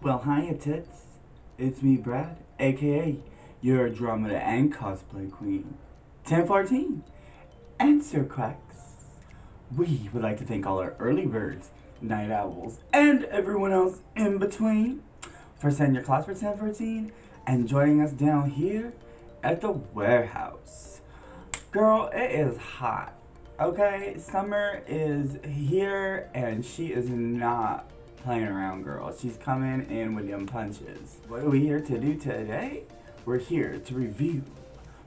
Well, hiya tits. It's me, Brad, aka your drama and cosplay queen. 1014. Answer quacks. We would like to thank all our early birds, night owls, and everyone else in between for sending your class for 1014 and joining us down here at the warehouse. Girl, it is hot. Okay, summer is here and she is not playing around, girl. She's coming in with them punches. What are we here to do today? We're here to review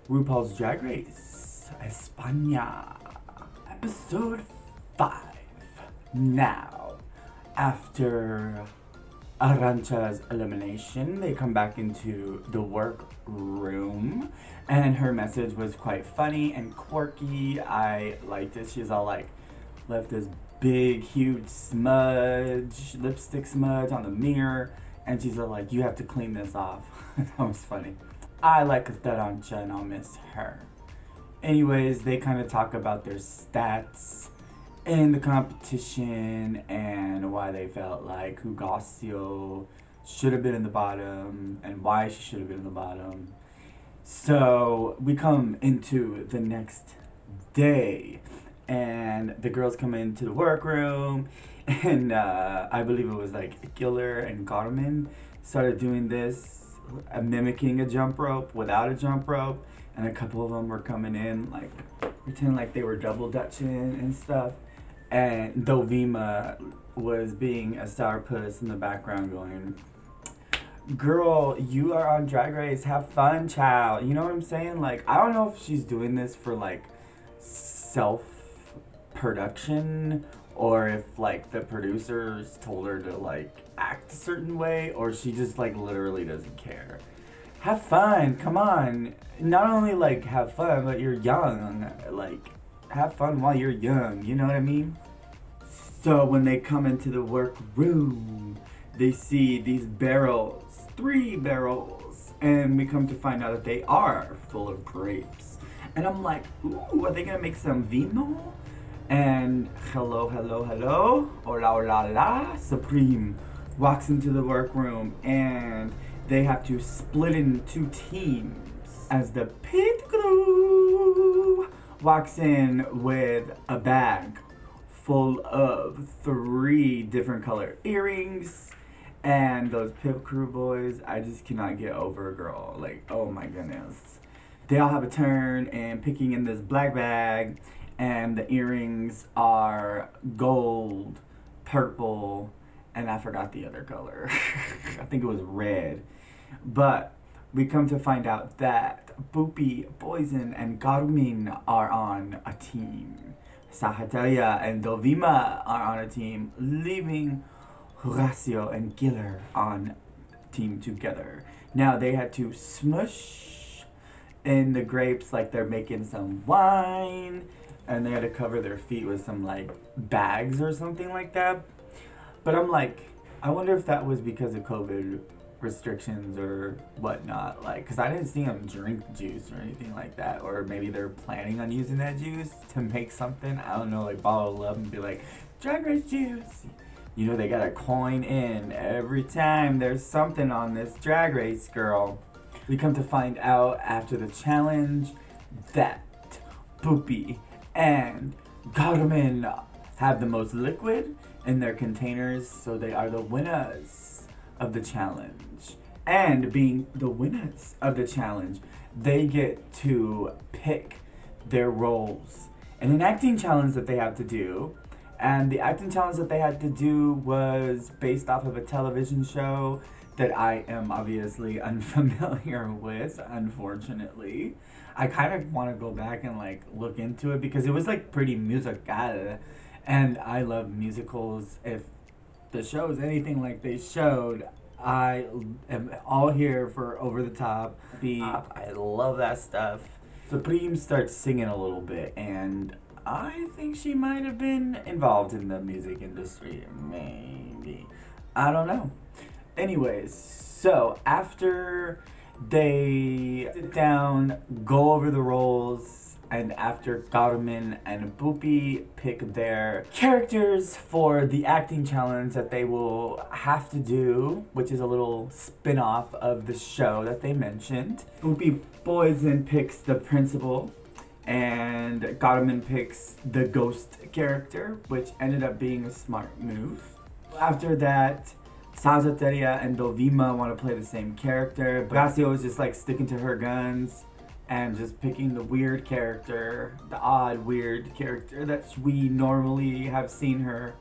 RuPaul's Drag Race Espana, episode 5. Now, after Arancha's elimination, they come back into the workroom, and her message was quite funny and quirky. I liked it. She's all like, left this big, huge smudge, lipstick smudge on the mirror, and she's all like, you have to clean this off. That was funny. I like Arancha and I'll miss her. Anyways, they kind of talk about their stats in the competition and why they felt like Hugasio should have been in the bottom and why she should have been in the bottom. So we come into the next day and the girls come into the workroom and I believe it was like Giller and Carmen started doing this, mimicking a jump rope without a jump rope, and a couple of them were coming in like pretending like they were double dutching and stuff. And Dovima was being a sourpuss in the background going, girl, you are on Drag Race, have fun, child. You know what I'm saying? Like, I don't know if she's doing this for like self-production or if like the producers told her to like act a certain way, or she just like literally doesn't care. Have fun, come on. Not only like have fun, but you're young, like have fun while you're young, you know what I mean? So when they come into the workroom, they see these barrels, 3 barrels, and we come to find out that they are full of grapes. And I'm like, ooh, are they gonna make some vino? And hello, hola, hola, la, Supreme walks into the workroom and they have to split into teams as the pit crew walks in with a bag full of 3 different color earrings. And those pit crew boys, I just cannot get over, girl. Like, oh my goodness. They all have a turn and picking in this black bag, and the earrings are gold, purple, and I forgot the other color. I think it was red. But we come to find out that Boopy, Poison, and Carmen are on a team. Sagittaria and Dovima are on a team, leaving Horacio and Giller on team together. Now they had to smush in the grapes like they're making some wine, and they had to cover their feet with some like bags or something like that. But I'm like, I wonder if that was because of COVID restrictions or whatnot, like, because I didn't see them drink juice or anything like that, or maybe they're planning on using that juice to make something, I don't know, like bottle it up and be like, Drag Race juice. You know, they got a coin in every time there's something on this Drag Race, girl. We come to find out after the challenge that Poopy and Carmen have the most liquid in their containers, so they are the winners of the challenge. And being the winners of the challenge, they get to pick their roles in an acting challenge that they have to do. And the acting challenge that they had to do was based off of a television show that I am obviously unfamiliar with, unfortunately. I kind of want to go back and like look into it because it was like pretty musical, and I love musicals. If the show is anything like they showed, I am all here for over the top beat. I love that stuff. Supreme starts singing a little bit, and I think she might have been involved in the music industry, maybe. I don't know. Anyways, so after they sit down, go over the roles, And after Carmen and Pupi pick their characters for the acting challenge that they will have to do, which is a little spin-off of the show that they mentioned, Pupi Poison picks the principal and Carmen picks the ghost character, which ended up being a smart move. After that, Sagittaria and Dovima want to play the same character, but Horacio is just like sticking to her guns and just picking the weird character, the odd weird character that we normally have seen her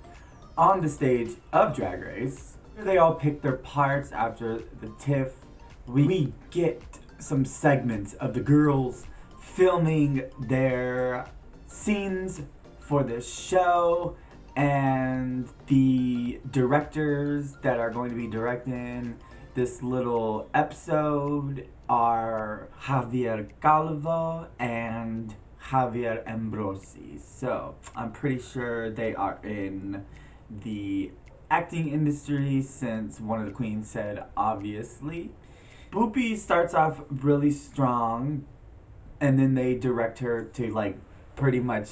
on the stage of Drag Race. They all pick their parts after the tiff. We get some segments of the girls filming their scenes for this show, and the directors that are going to be directing this little episode are Javier Calvo and Javier Ambrosi. So I'm pretty sure they are in the acting industry, since one of the queens said obviously. Pupi starts off really strong, and then they direct her to like pretty much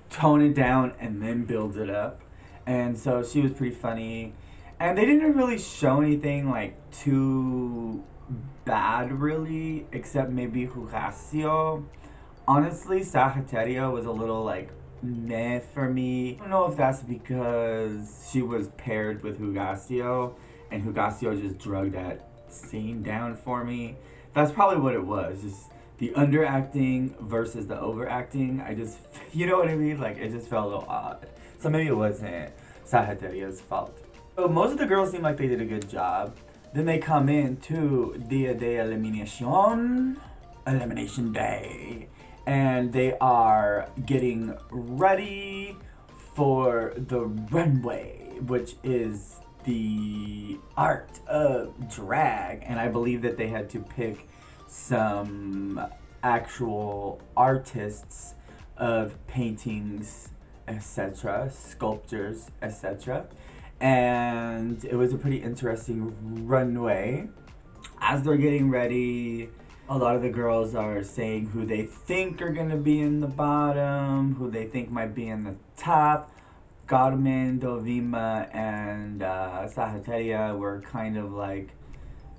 tone it down and then build it up. And so she was pretty funny. And they didn't really show anything like too bad really, except maybe Horacio. Honestly, Sagittaria was a little like meh for me. I don't know if that's because she was paired with Horacio and Horacio just drug that scene down for me. That's probably what it was. Just the underacting versus the overacting. I just, you know what I mean? Like, it just felt a little odd. So maybe it wasn't Sagittaria's fault. So most of the girls seem like they did a good job. Then they come in to Dia de Eliminación, Elimination Day, and they are getting ready for the runway, which is the art of drag. And I believe that they had to pick some actual artists of paintings, etc., sculptures, etc. And it was a pretty interesting runway. As they're getting ready, a lot of the girls are saying who they think are gonna be in the bottom, who they think might be in the top. Carmen, Dovima, and Sagittaria were kind of like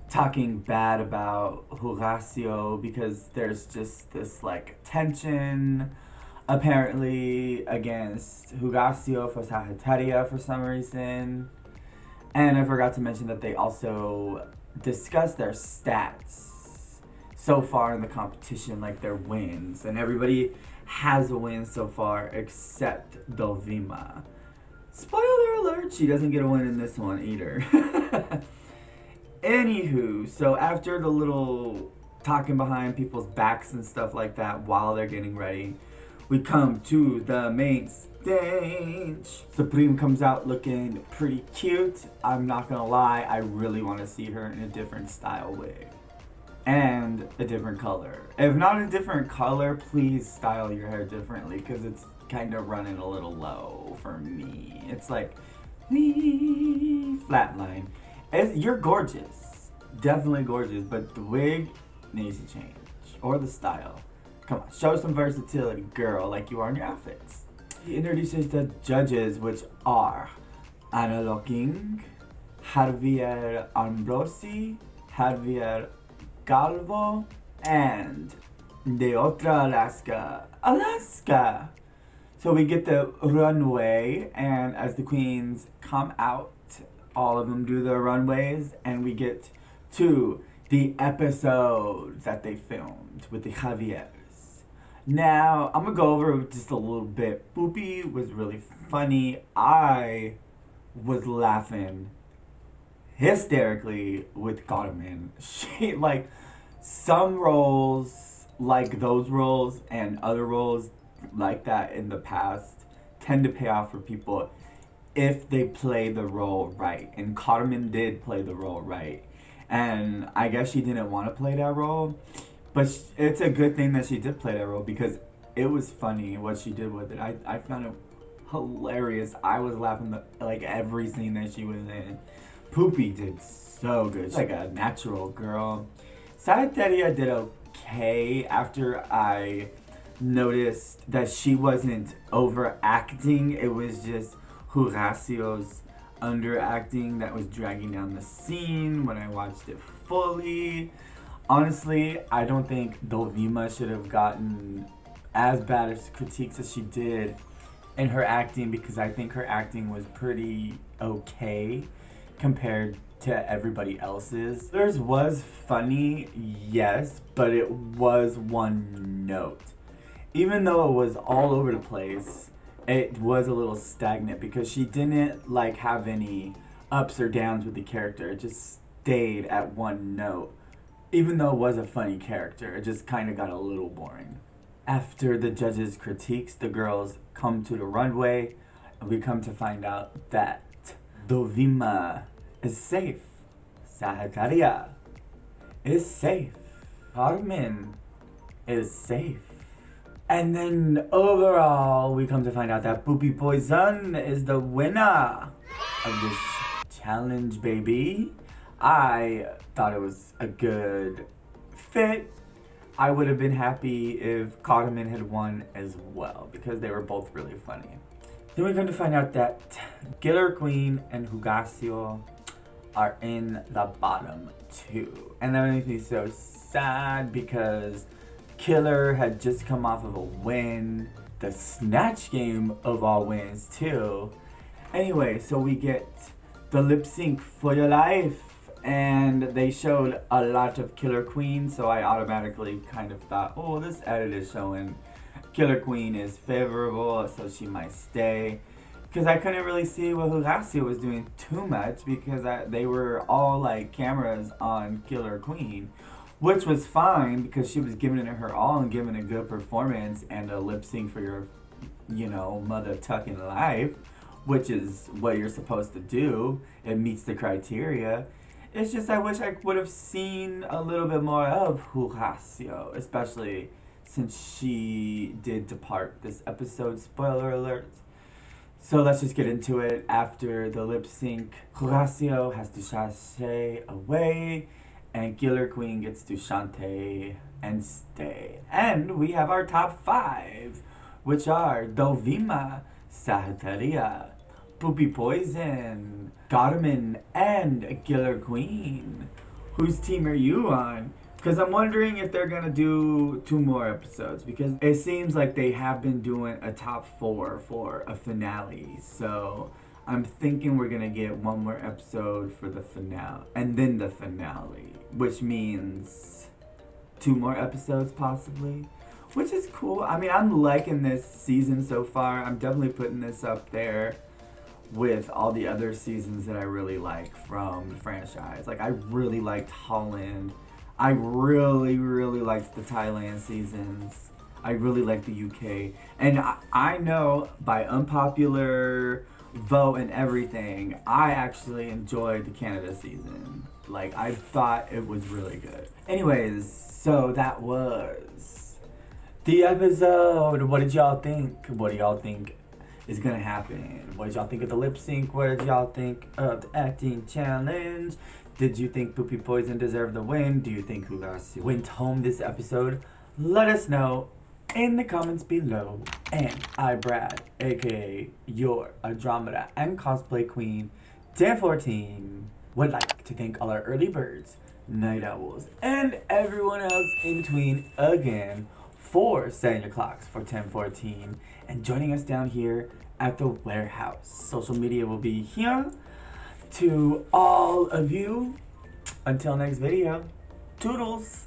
talking bad about Horacio because there's just this like tension apparently against Horacio for Sagittaria for some reason. And I forgot to mention that they also discussed their stats so far in the competition, like their wins, and everybody has a win so far except Dovima. Spoiler alert, she doesn't get a win in this one either. Anywho, so after the little talking behind people's backs and stuff like that while they're getting ready, we come to the main stage. Supreme comes out looking pretty cute. I'm not gonna lie, I really want to see her in a different style wig. And a different color. If not a different color, please style your hair differently, because it's kind of running a little low for me. It's like, flatline. You're gorgeous. Definitely gorgeous, but the wig needs to change. Or the style. Come on, show some versatility, girl, like you are in your outfits. He introduces the judges, which are Anna Locking, Javier Ambrosi, Javier Calvo, and De Otra Alaska. Alaska! So we get the runway, and as the queens come out, all of them do their runways, and we get to the episodes that they filmed with the Javiers. Now, I'm gonna go over it just a little bit. Pupi was really funny. I was laughing hysterically with Carmen. She, like, some roles, like those roles and other roles like that in the past, tend to pay off for people if they play the role right. And Carmen did play the role right. And I guess she didn't want to play that role. But it's a good thing that she did play that role, because it was funny what she did with it. I found it hilarious. I was laughing like every scene that she was in. Pupi did so good. She's like a natural girl. Sagittaria did okay after I noticed that she wasn't overacting. It was just Horacio's underacting that was dragging down the scene when I watched it fully. Honestly, I don't think Dovima should have gotten as bad as critiques as she did in her acting, because I think her acting was pretty okay compared to everybody else's. Theirs was funny, yes, but it was one note. Even though it was all over the place, it was a little stagnant because she didn't like have any ups or downs with the character. It just stayed at one note. Even though it was a funny character, it just kind of got a little boring. After the judges' critiques, the girls come to the runway, and we come to find out that Dovima is safe. Sagittaria is safe. Carmen is safe. And then overall, we come to find out that Poopy Poison is the winner of this challenge, baby. I thought it was a good fit. I would have been happy if Carmen had won as well, because they were both really funny. Then we come to find out that Killer Queen and Hugasio are in the bottom two. And that makes me so sad because Killer had just come off of a win, the Snatch Game of all wins too. Anyway, so we get the lip sync for your life, and they showed a lot of Killer Queen, so I automatically kind of thought, oh, this edit is showing Killer Queen is favorable, so she might stay. Because I couldn't really see what Horacio was doing too much, because they were all like cameras on Killer Queen. Which was fine, because she was giving it her all and giving a good performance and a lip sync for your, you know, mother tucking life, which is what you're supposed to do. It meets the criteria. It's just I wish I would have seen a little bit more of Horacio, especially since she did depart this episode. Spoiler alert. So let's just get into it. After the lip sync, Horacio has to sashay away, and Killer Queen gets to chante and stay. And we have our top 5, which are Dovima, Sagittaria, Poopy Poison, Carmen, and Killer Queen. Whose team are you on? Because I'm wondering if they're gonna do 2 more episodes, because it seems like they have been doing a top 4 for a finale. So I'm thinking we're gonna get 1 more episode for the finale, and then the finale, which means 2 more episodes possibly, which is cool. I mean, I'm liking this season so far. I'm definitely putting this up there with all the other seasons that I really like from the franchise. Like, I really liked Holland. I really liked the Thailand seasons. I really liked the UK. And I know by unpopular vote and everything, I actually enjoyed the Canada season. Like, I thought it was really good. Anyways, so that was the episode. What did y'all think? What do y'all think is gonna happen? What did y'all think of the lip sync? What did y'all think of the acting challenge? Did you think Poopy Poison deserved the win? Do you think Horacio went home this episode? Let us know in the comments below. And I, Brad, aka your Andromeda and cosplay queen, Dan14, would like to thank all our early birds, night owls, and everyone else in between again for setting your clocks for 10:14 and joining us down here at the warehouse. Social media will be here. To all of you, until next video, toodles!